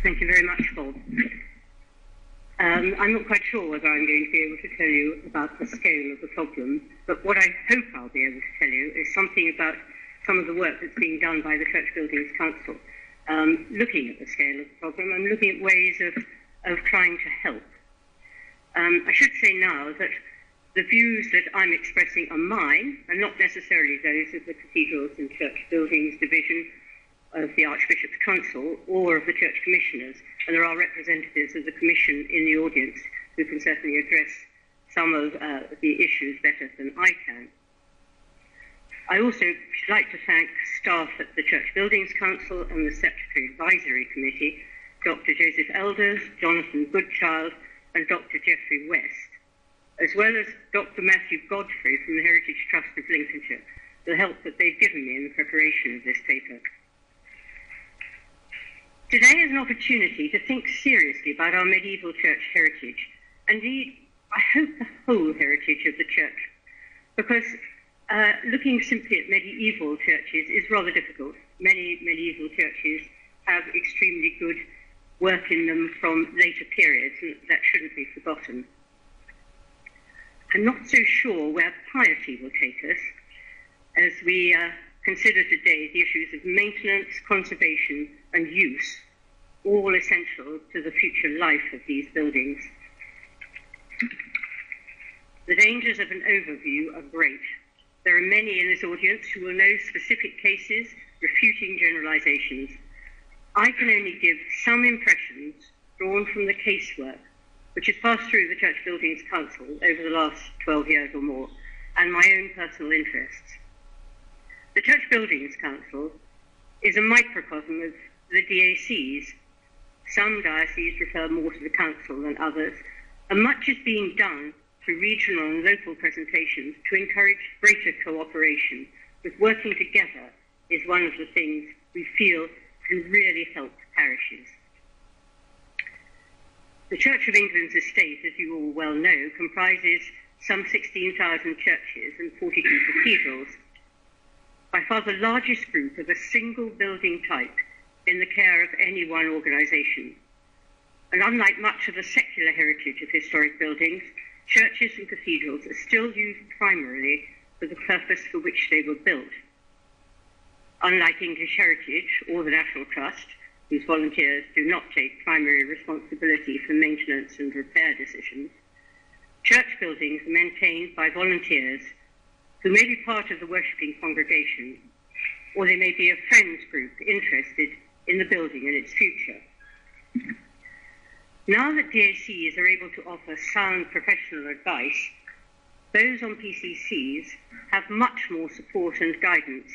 Thank you very much, Bob. I'm not quite sure whether I'm going to be able to tell you about the scale of the problem, but what I hope I'll be able to tell you is something about some of the work that's being done by the Church Buildings Council, looking at the scale of the problem and looking at ways of trying to help. I should say now that the views that I'm expressing are mine and not necessarily those of the Cathedrals and Church Buildings Division of the Archbishop's Council or of the Church Commissioners, and there are representatives of the Commission in the audience who can certainly address some of the issues better than I can. I also should like to thank staff at the Church Buildings Council and the Secretary Advisory Committee, Dr. Joseph Elders, Jonathan Goodchild, and Dr. Geoffrey West, as well as Dr. Matthew Godfrey from the Heritage Trust of Lincolnshire, for the help that they've given me in the preparation of this paper. Today is an opportunity to think seriously about our medieval church heritage, indeed, I hope the whole heritage of the church, because looking simply at medieval churches is rather difficult. Many medieval churches have extremely good work in them from later periods, and that shouldn't be forgotten. I'm not so sure where piety will take us as we consider today the issues of maintenance, conservation, and use, all essential to the future life of these buildings. The dangers of an overview are great. There are many in this audience who will know specific cases, refuting generalizations. I can only give some impressions drawn from the casework which has passed through the Church Buildings Council over the last 12 years or more, and my own personal interests. The Church Buildings Council is a microcosm of the DACs. Some dioceses refer more to the council than others, and much is being done through regional and local presentations to encourage greater cooperation, with working together is one of the things we feel can really help parishes. The Church of England's estate, as you all well know, comprises some 16,000 churches and 42 cathedrals, by far the largest group of a single building type in the care of any one organisation. And unlike much of the secular heritage of historic buildings, churches and cathedrals are still used primarily for the purpose for which they were built. Unlike English Heritage or the National Trust, whose volunteers do not take primary responsibility for maintenance and repair decisions, church buildings are maintained by volunteers who may be part of the worshipping congregation, or they may be a friends group interested in the building and its future. Now that DACs are able to offer sound professional advice, those on PCCs have much more support and guidance.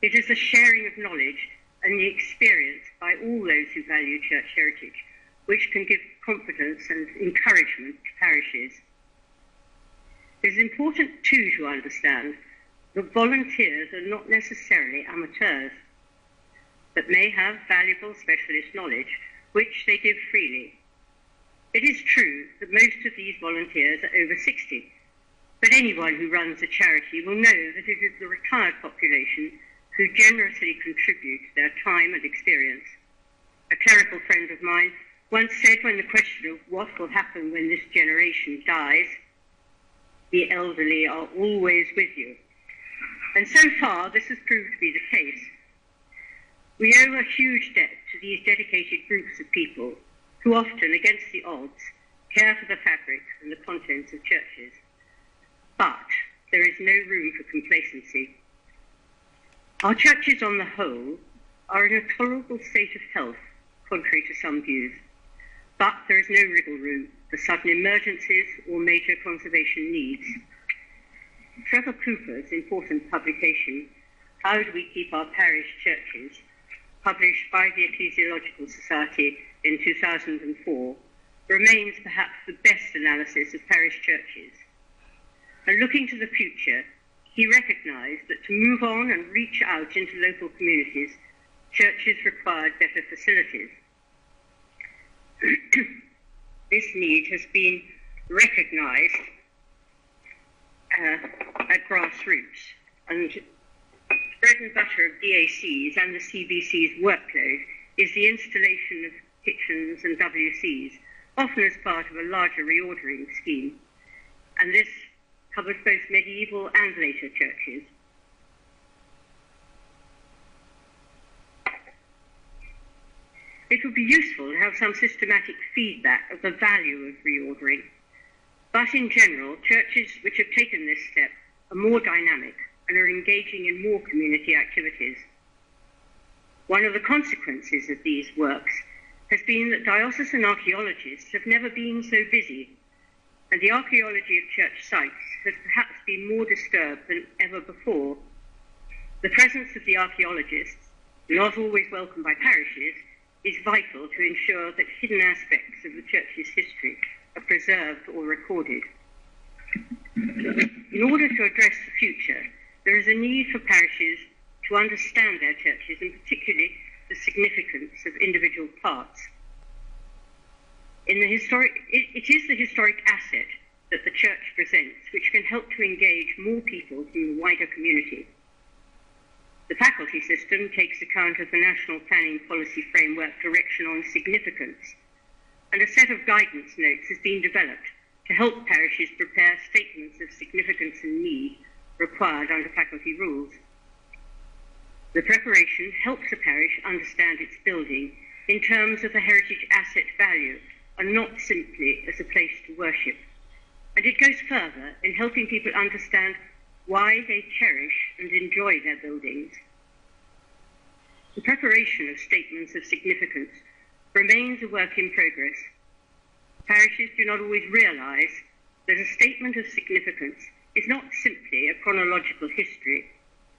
It is the sharing of knowledge and the experience by all those who value church heritage, which can give confidence and encouragement to parishes. It is important too to understand that volunteers are not necessarily amateurs, but may have valuable specialist knowledge, which they give freely. It is true that most of these volunteers are over 60, but anyone who runs a charity will know that it is the retired population who generously contribute their time and experience. A clerical friend of mine once said, when the question of what will happen when this generation dies, the elderly are always with you. And so far, this has proved to be the case. We owe a huge debt to these dedicated groups of people who often, against the odds, care for the fabric and the contents of churches. But there is no room for complacency. Our churches on the whole are in a tolerable state of health, contrary to some views, but there is no wriggle room for sudden emergencies or major conservation needs. Trevor Cooper's important publication, How Do We Keep Our Parish Churches, published by the Ecclesiological Society in 2004, remains perhaps the best analysis of parish churches. And looking to the future, he recognised that to move on and reach out into local communities, churches required better facilities. This need has been recognised at grassroots, and bread and butter of DACs and the CBC's workload is the installation of kitchens and WCs, often as part of a larger reordering scheme. And this covers both medieval and later churches. It would be useful to have some systematic feedback of the value of reordering. But in general, churches which have taken this step are more dynamic and are engaging in more community activities. One of the consequences of these works has been that diocesan archaeologists have never been so busy, and the archaeology of church sites has perhaps been more disturbed than ever before. The presence of the archaeologists, not always welcomed by parishes, is vital to ensure that hidden aspects of the church's history are preserved or recorded. In order to address the future, there is a need for parishes to understand their churches, and particularly the significance of individual parts. It is the historic asset that the church presents, which can help to engage more people from the wider community. The faculty system takes account of the National Planning Policy Framework Direction on Significance, and a set of guidance notes has been developed to help parishes prepare statements of significance and need required under faculty rules. The preparation helps a parish understand its building in terms of the heritage asset value and not simply as a place to worship. And it goes further in helping people understand why they cherish and enjoy their buildings. The preparation of statements of significance remains a work in progress. Parishes do not always realise that a statement of significance is not simply a chronological history,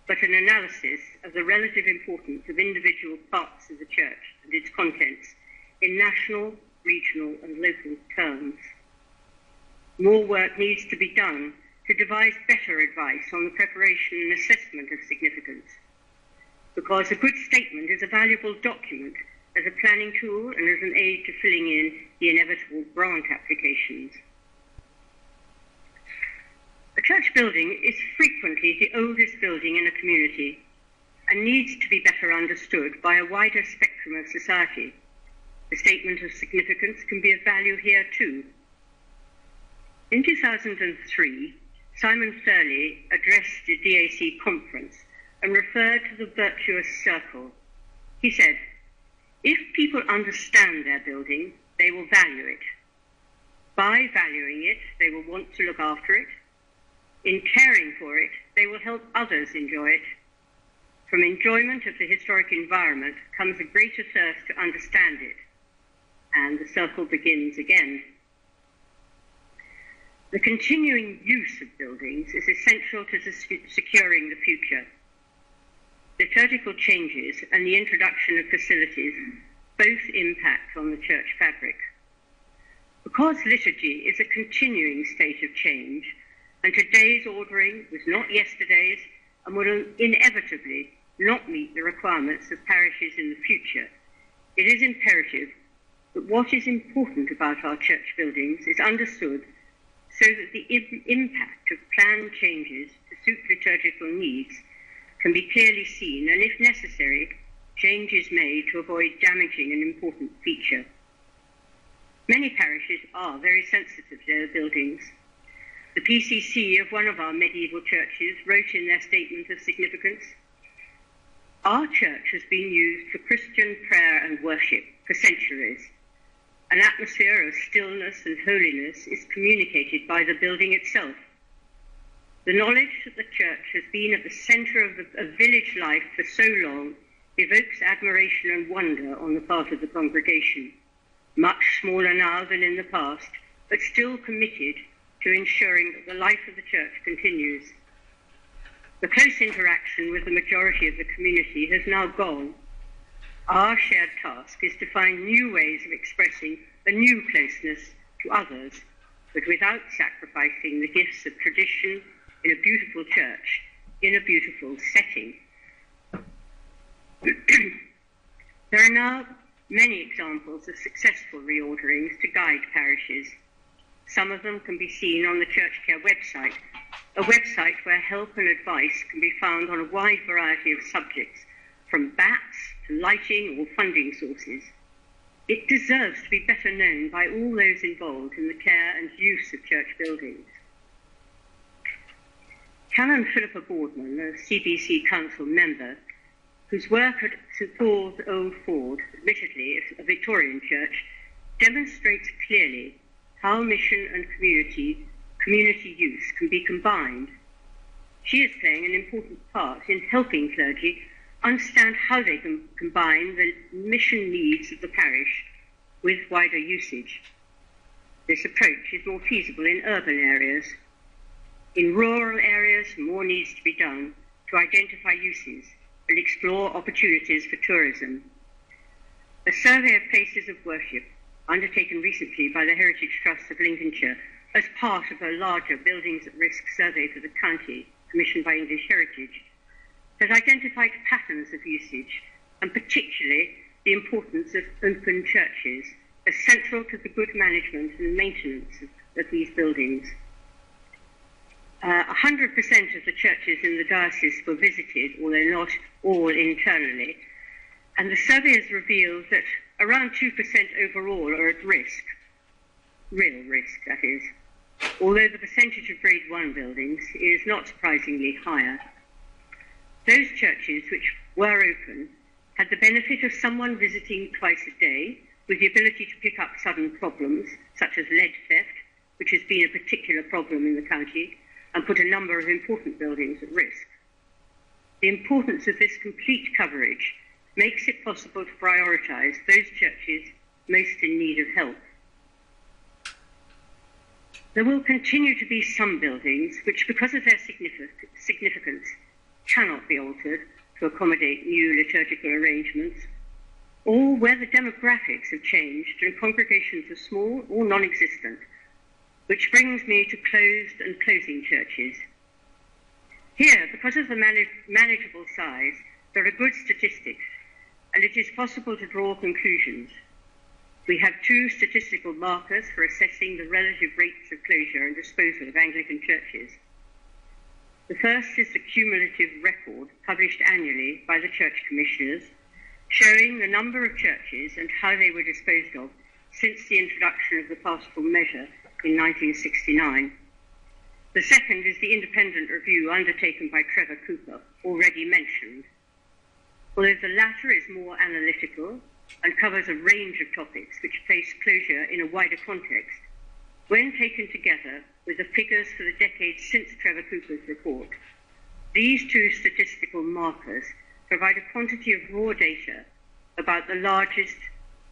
but an analysis of the relative importance of individual parts of the church and its contents in national, regional and local terms. More work needs to be done to devise better advice on the preparation and assessment of significance, because a good statement is a valuable document as a planning tool and as an aid to filling in the inevitable grant applications. A church building is frequently the oldest building in a community and needs to be better understood by a wider spectrum of society. The statement of significance can be of value here too. In 2003, Simon Thurley addressed the DAC conference and referred to the virtuous circle. He said, "If people understand their building, they will value it. By valuing it, they will want to look after it. In caring for it, they will help others enjoy it. From enjoyment of the historic environment comes a greater thirst to understand it, and the circle begins again." The continuing use of buildings is essential to securing the future. Liturgical changes and the introduction of facilities both impact on the church fabric. Because liturgy is a continuing state of change, and today's ordering was not yesterday's and will inevitably not meet the requirements of parishes in the future, it is imperative that what is important about our church buildings is understood so that the impact of planned changes to suit liturgical needs can be clearly seen, and if necessary, changes made to avoid damaging an important feature. Many parishes are very sensitive to their buildings. The PCC of one of our medieval churches wrote in their statement of significance, "Our church has been used for Christian prayer and worship for centuries. An atmosphere of stillness and holiness is communicated by the building itself. The knowledge that the church has been at the centre of village life for so long evokes admiration and wonder on the part of the congregation, much smaller now than in the past, but still committed to ensuring that the life of the church continues. The close interaction with the majority of the community has now gone. Our shared task is to find new ways of expressing a new closeness to others, but without sacrificing the gifts of tradition in a beautiful church, in a beautiful setting." There are now many examples of successful reorderings to guide parishes. Some of them can be seen on the Church Care website, a website where help and advice can be found on a wide variety of subjects, from bats to lighting or funding sources. It deserves to be better known by all those involved in the care and use of church buildings. Canon Philippa Boardman, a CBC Council member, whose work at St Paul's Old Ford, admittedly a Victorian church, demonstrates clearly how mission and community use can be combined. She is playing an important part in helping clergy understand how they can combine the mission needs of the parish with wider usage. This approach is more feasible in urban areas. In rural areas, more needs to be done to identify uses and explore opportunities for tourism. A survey of places of worship, undertaken recently by the Heritage Trust of Lincolnshire as part of a larger Buildings at Risk survey for the county, commissioned by English Heritage, has identified patterns of usage, and particularly the importance of open churches as central to the good management and maintenance of these buildings. 100% of the churches in the diocese were visited, although not all internally, and the survey has revealed that around 2% overall are at risk, real risk that is, although the percentage of Grade 1 buildings is not surprisingly higher. Those churches which were open had the benefit of someone visiting twice a day, with the ability to pick up sudden problems, such as lead theft, which has been a particular problem in the county, and put a number of important buildings at risk. The importance of this complete coverage makes it possible to prioritise those churches most in need of help. There will continue to be some buildings which, because of their significance, cannot be altered to accommodate new liturgical arrangements, or where the demographics have changed and congregations are small or non-existent, which brings me to closed and closing churches. Here, because of the manageable size, there are good statistics, and it is possible to draw conclusions. We have two statistical markers for assessing the relative rates of closure and disposal of Anglican churches. The first is the cumulative record published annually by the Church Commissioners, showing the number of churches and how they were disposed of since the introduction of the pastoral measure in 1969. The second is the independent review undertaken by Trevor Cooper, already mentioned. Although the latter is more analytical and covers a range of topics which place closure in a wider context, when taken together with the figures for the decades since Trevor Cooper's report, these two statistical markers provide a quantity of raw data about the largest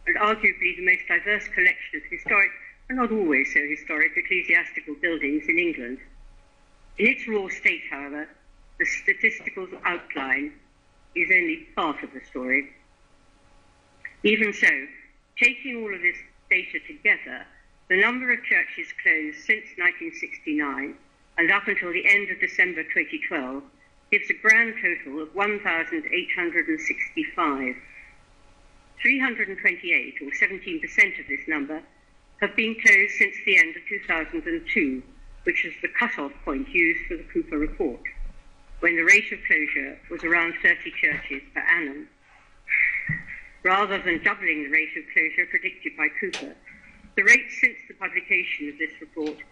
and arguably the most diverse collection of historic, and not always so historic, ecclesiastical buildings in England. In its raw state, however, the statistical outline is only part of the story. Even so, taking all of this data together, the number of churches closed since 1969 and up until the end of December 2012 gives a grand total of 1,865. 328, or 17% of this number, have been closed since the end of 2002, which is the cut-off point used for the Cooper report, when the rate of closure was around 30 churches per annum. Rather than doubling the rate of closure predicted by Cooper, the rate since the publication of this report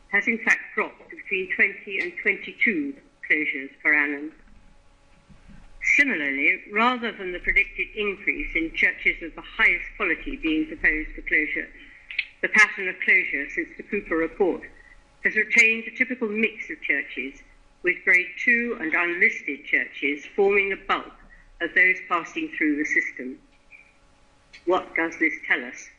has in fact dropped to between 20 and 22 closures per annum. Similarly, rather than the predicted increase in churches of the highest quality being proposed for closure, the pattern of closure since the Cooper report has retained a typical mix of churches, with Grade 2 and unlisted churches forming the bulk of those passing through the system. What does this tell us?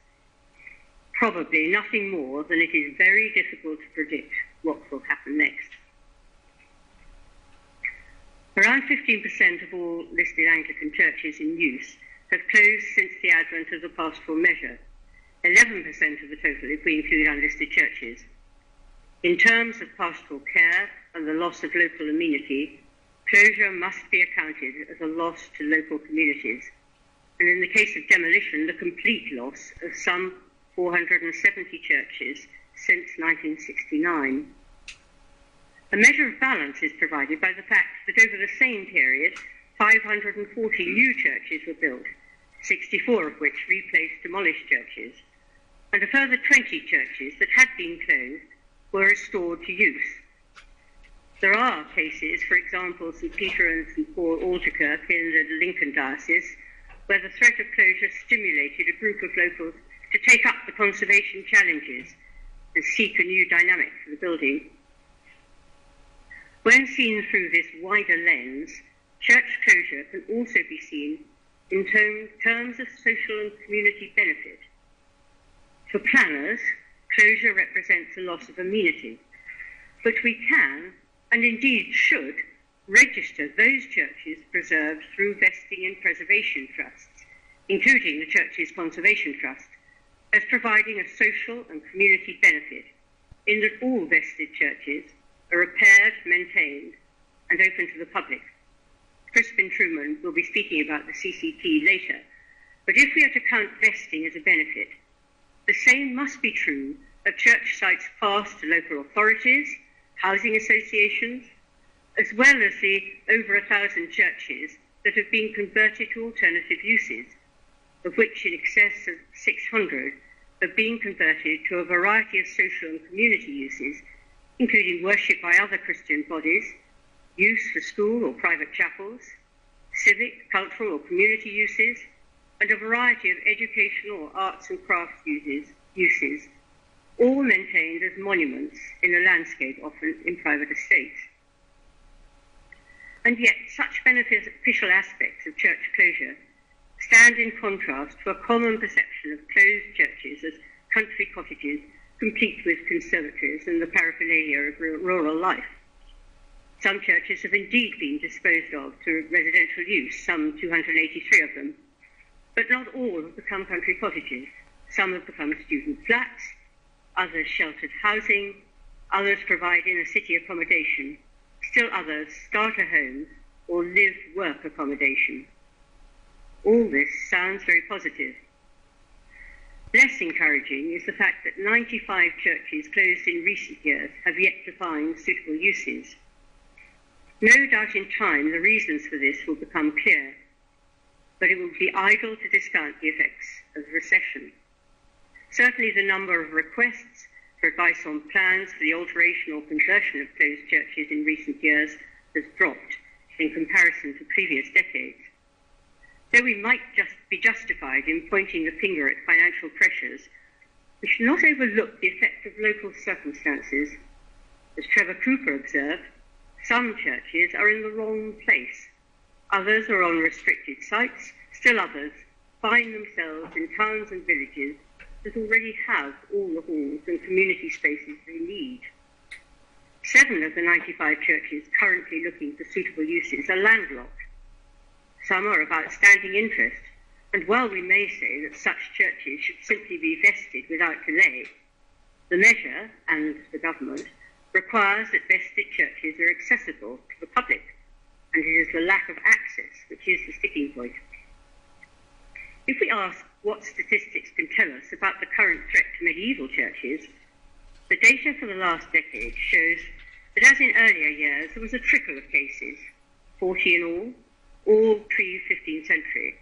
Probably nothing more than it is very difficult to predict what will happen next. Around 15% of all listed Anglican churches in use have closed since the advent of the pastoral measure, 11% of the total if we include unlisted churches. In terms of pastoral care and the loss of local amenity, closure must be accounted as a loss to local communities, and in the case of demolition, the complete loss of some 470 churches since 1969. A measure of balance is provided by the fact that over the same period, 540 new churches were built, 64 of which replaced demolished churches, and a further 20 churches that had been closed were restored to use. There are cases, for example, St. Peter and St. Paul Alderkirk in the Lincoln Diocese, where the threat of closure stimulated a group of locals to take up the conservation challenges and seek a new dynamic for the building. When seen through this wider lens, church closure can also be seen in terms of social and community benefit. For planners, closure represents a loss of amenity, but we can, and indeed should, register those churches preserved through vesting and preservation trusts, including the Churches Conservation Trust, as providing a social and community benefit in that all vested churches are repaired, maintained, and open to the public. Crispin Truman will be speaking about the CCT later, but if we are to count vesting as a benefit, the same must be true of church sites passed to local authorities, housing associations, as well as the over 1,000 churches that have been converted to alternative uses, of which in excess of 600 have been converted to a variety of social and community uses, including worship by other Christian bodies, use for school or private chapels, civic, cultural or community uses, and a variety of educational or arts and crafts uses, all maintained as monuments in a landscape, often in private estates. And yet, such beneficial aspects of church closure stand in contrast to a common perception of closed churches as country cottages complete with conservatories and the paraphernalia of rural life. Some churches have indeed been disposed of to residential use, some 283 of them, but not all have become country cottages. Some have become student flats, others sheltered housing, others provide inner-city accommodation, still others starter homes or live-work accommodation. All this sounds very positive. Less encouraging is the fact that 95 churches closed in recent years have yet to find suitable uses. No doubt in time the reasons for this will become clear, but it would be idle to discount the effects of recession. Certainly the number of requests for advice on plans for the alteration or conversion of closed churches in recent years has dropped in comparison to previous decades. Though we might just be justified in pointing the finger at financial pressures, we should not overlook the effect of local circumstances. As Trevor Cooper observed, some churches are in the wrong place. Others are on restricted sites. Still others find themselves in towns and villages that already have all the halls and community spaces they need. 7 of the 95 churches currently looking for suitable uses are landlocked. Some are of outstanding interest, and while we may say that such churches should simply be vested without delay, the measure, and the government, requires that vested churches are accessible to the public, and it is the lack of access which is the sticking point. If we ask what statistics can tell us about the current threat to medieval churches, the data for the last decade shows that as in earlier years there was a trickle of cases, 40 in all pre-15th century,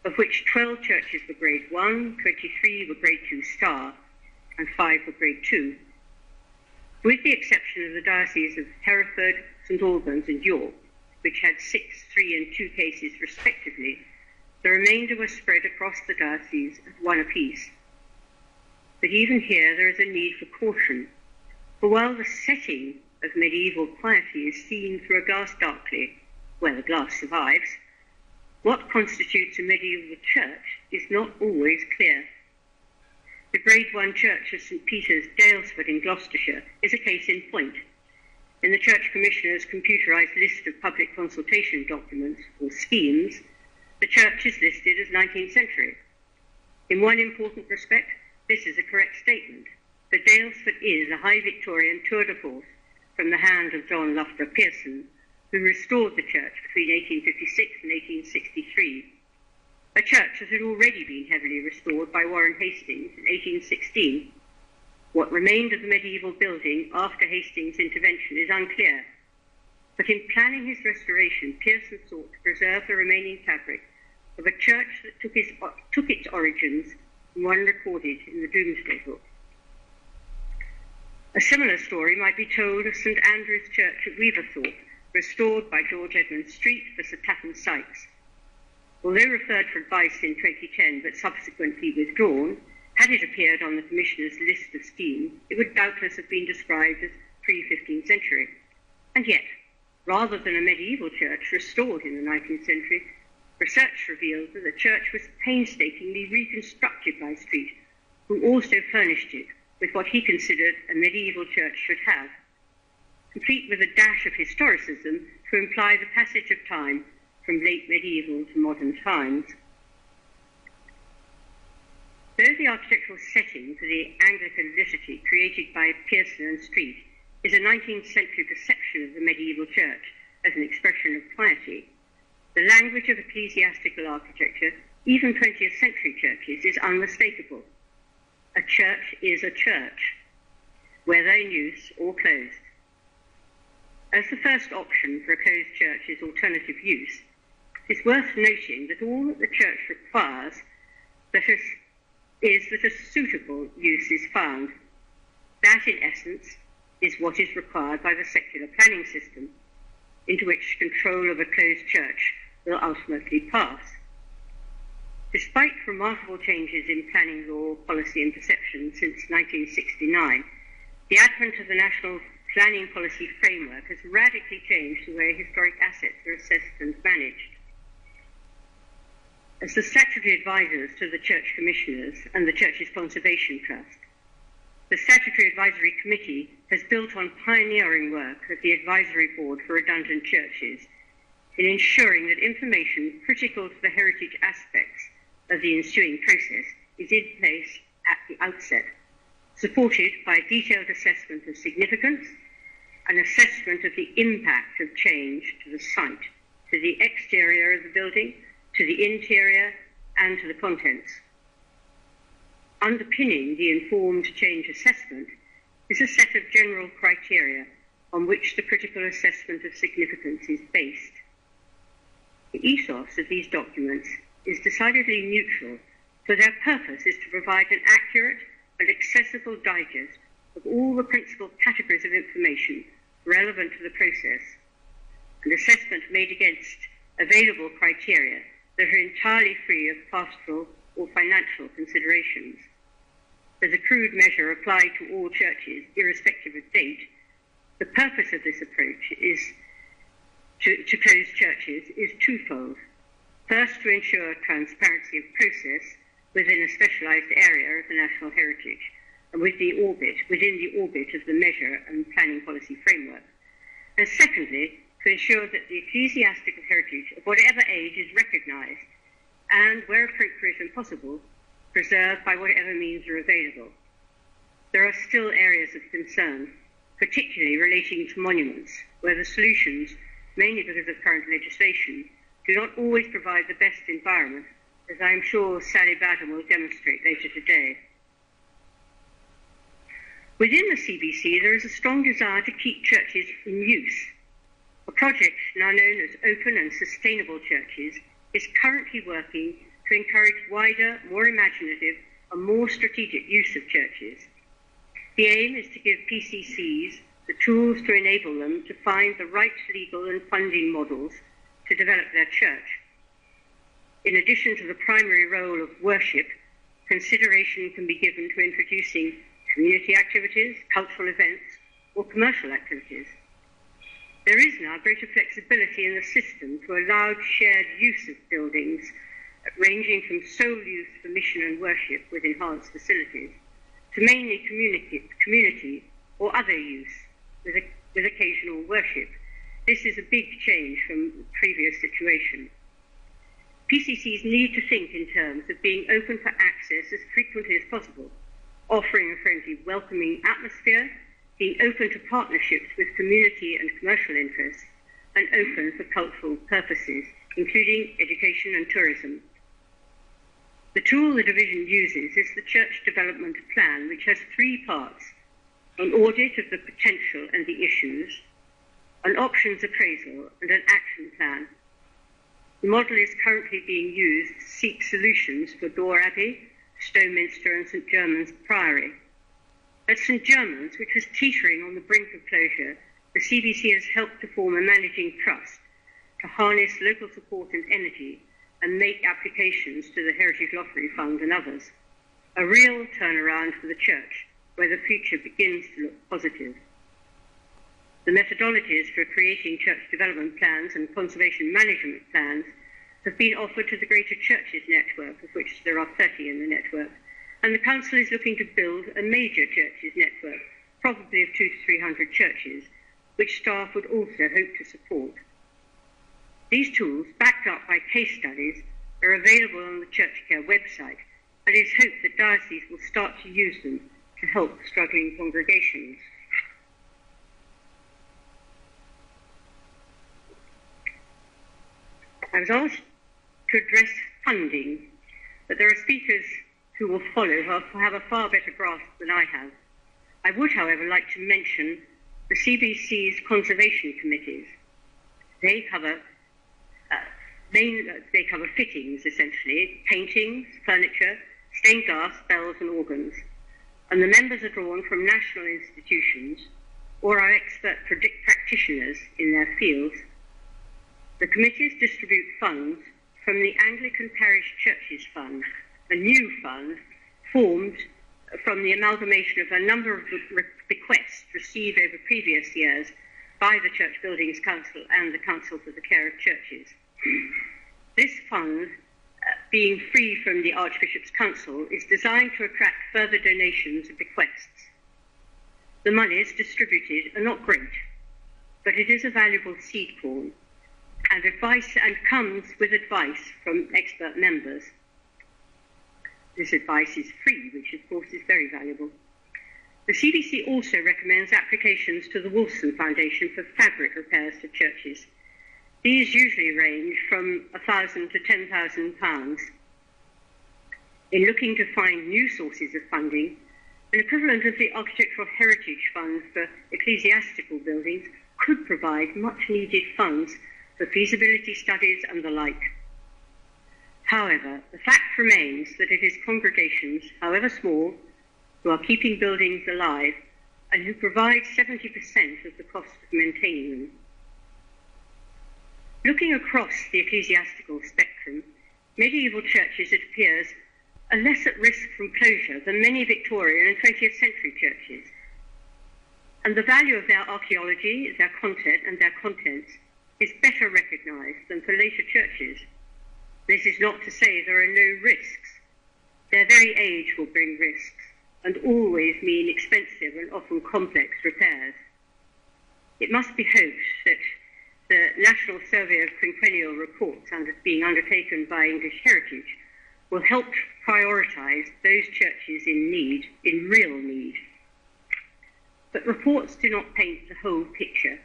of which 12 churches were grade 1, 23 were grade 2 star, and 5 were grade 2. With the exception of the dioceses of Hereford, St Albans and York, which had 6, 3 and 2 cases respectively, the remainder were spread across the diocese at 1 apiece. But even here there is a need for caution, for while the setting of medieval piety is seen through a glass darkly, where the glass survives, what constitutes a medieval church is not always clear. The grade 1 church of St Peter's, Dalesford in Gloucestershire is a case in point. In the Church Commissioner's computerised list of public consultation documents, or schemes, the church is listed as 19th century. In one important respect, this is a correct statement, for Dalesford is a high Victorian tour de force from the hand of John Loughborough Pearson, who restored the church between 1856 and 1863, a church that had already been heavily restored by Warren Hastings in 1816. What remained of the medieval building after Hastings' intervention is unclear, but in planning his restoration, Pearson sought to preserve the remaining fabric of a church that took its origins from one recorded in the Domesday Book. A similar story might be told of St Andrew's Church at Weaverthorpe, restored by George Edmund Street for Sir Tappan Sykes. Although referred for advice in 2010 but subsequently withdrawn, had it appeared on the Commissioner's list of schemes, it would doubtless have been described as pre-15th century. And yet, rather than a medieval church restored in the 19th century, research revealed that the church was painstakingly reconstructed by Street, who also furnished it with what he considered a medieval church should have, complete with a dash of historicism to imply the passage of time from late medieval to modern times. Though the architectural setting for the Anglican liturgy created by Pearson and Street is a 19th century perception of the medieval church as an expression of piety, the language of ecclesiastical architecture, even 20th century churches, is unmistakable. A church is a church, whether in use or closed. As the first option for a closed church is alternative use, it is worth noting that all that the church requires is that a suitable use is found. That, in essence, is what is required by the secular planning system, into which control of a closed church will ultimately pass. Despite remarkable changes in planning law, policy and perception since 1969, the advent of the National Planning Policy Framework has radically changed the way historic assets are assessed and managed. As the statutory advisors to the Church Commissioners and the Church's Conservation Trust, the Statutory Advisory Committee has built on pioneering work of the Advisory Board for Redundant Churches in ensuring that information critical to the heritage aspects of the ensuing process is in place at the outset, supported by a detailed assessment of significance, an assessment of the impact of change to the site, to the exterior of the building, to the interior, and to the contents. Underpinning the informed change assessment is a set of general criteria on which the critical assessment of significance is based. The ethos of these documents is decidedly neutral, for their purpose is to provide an accurate and accessible digest of all the principal categories of information relevant to the process, an assessment made against available criteria that are entirely free of pastoral or financial considerations. As a crude measure applied to all churches, irrespective of date, the purpose of this approach is to closed churches is twofold. First, to ensure transparency of process within a specialised area of the national heritage and within the orbit of the measure and planning policy framework. And secondly, to ensure that the ecclesiastical heritage of whatever age is recognised and, where appropriate and possible, preserved by whatever means are available. There are still areas of concern, particularly relating to monuments, where the solutions, mainly because of current legislation, do not always provide the best environment, as I am sure Sally Baden will demonstrate later today. Within the CBC, there is a strong desire to keep churches in use. A project now known as Open and Sustainable Churches is currently working to encourage wider, more imaginative and more strategic use of churches. The aim is to give PCCs the tools to enable them to find the right legal and funding models to develop their church. In addition to the primary role of worship, consideration can be given to introducing community activities, cultural events, or commercial activities. There is now greater flexibility in the system to allow shared use of buildings, ranging from sole use for mission and worship with enhanced facilities, to mainly community or other use with occasional worship. This is a big change from the previous situation. PCCs need to think in terms of being open for access as frequently as possible, offering a friendly, welcoming atmosphere, being open to partnerships with community and commercial interests, and open for cultural purposes, including education and tourism. The tool the division uses is the Church Development Plan, which has three parts: an audit of the potential and the issues, an options appraisal, and an action plan. The model is currently being used to seek solutions for Dore Abbey, Stowminster and St Germans Priory. At St Germans, which was teetering on the brink of closure, the CBC has helped to form a managing trust to harness local support and energy and make applications to the Heritage Lottery Fund and others. A real turnaround for the church, where the future begins to look positive. The methodologies for creating church development plans and conservation management plans have been offered to the Greater Churches Network, of which there are 30 in the network, and the Council is looking to build a major churches network, probably of 200 to 300 churches, which staff would also hope to support. These tools, backed up by case studies, are available on the Church Care website, and it is hoped that dioceses will start to use them to help struggling congregations. I was asked to address funding, but there are speakers who will follow who have a far better grasp than I have. I would, however, like to mention the CBC's conservation committees. They cover fittings, essentially, paintings, furniture, stained glass, bells and organs. And the members are drawn from national institutions or are expert practitioners in their fields. The committees distribute funds from the Anglican Parish Churches Fund, a new fund formed from the amalgamation of a number of bequests received over previous years by the Church Buildings Council and the Council for the Care of Churches. This fund, being free from the Archbishop's Council, is designed to attract further donations and bequests. The monies distributed are not great, but it is a valuable seed corn and advice, and comes with advice from expert members. This advice is free, which of course is very valuable. The CBC also recommends applications to the Wolfson Foundation for fabric repairs to churches. These usually range from £1,000 to £10,000. In looking to find new sources of funding, an equivalent of the Architectural Heritage Fund for ecclesiastical buildings could provide much needed funds for feasibility studies and the like. However, the fact remains that it is congregations, however small, who are keeping buildings alive and who provide 70% of the cost of maintaining them. Looking across the ecclesiastical spectrum, medieval churches, it appears, are less at risk from closure than many Victorian and 20th century churches. And the value of their archaeology, their content and their contents is better recognised than for later churches. This is not to say there are no risks. Their very age will bring risks and always mean expensive and often complex repairs. It must be hoped that the National Survey of Quinquennial Reports being undertaken by English Heritage will help prioritise those churches in need, in real need. But reports do not paint the whole picture.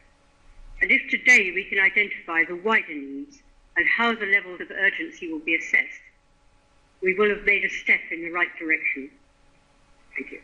And if today we can identify the wider needs and how the levels of urgency will be assessed, we will have made a step in the right direction. Thank you.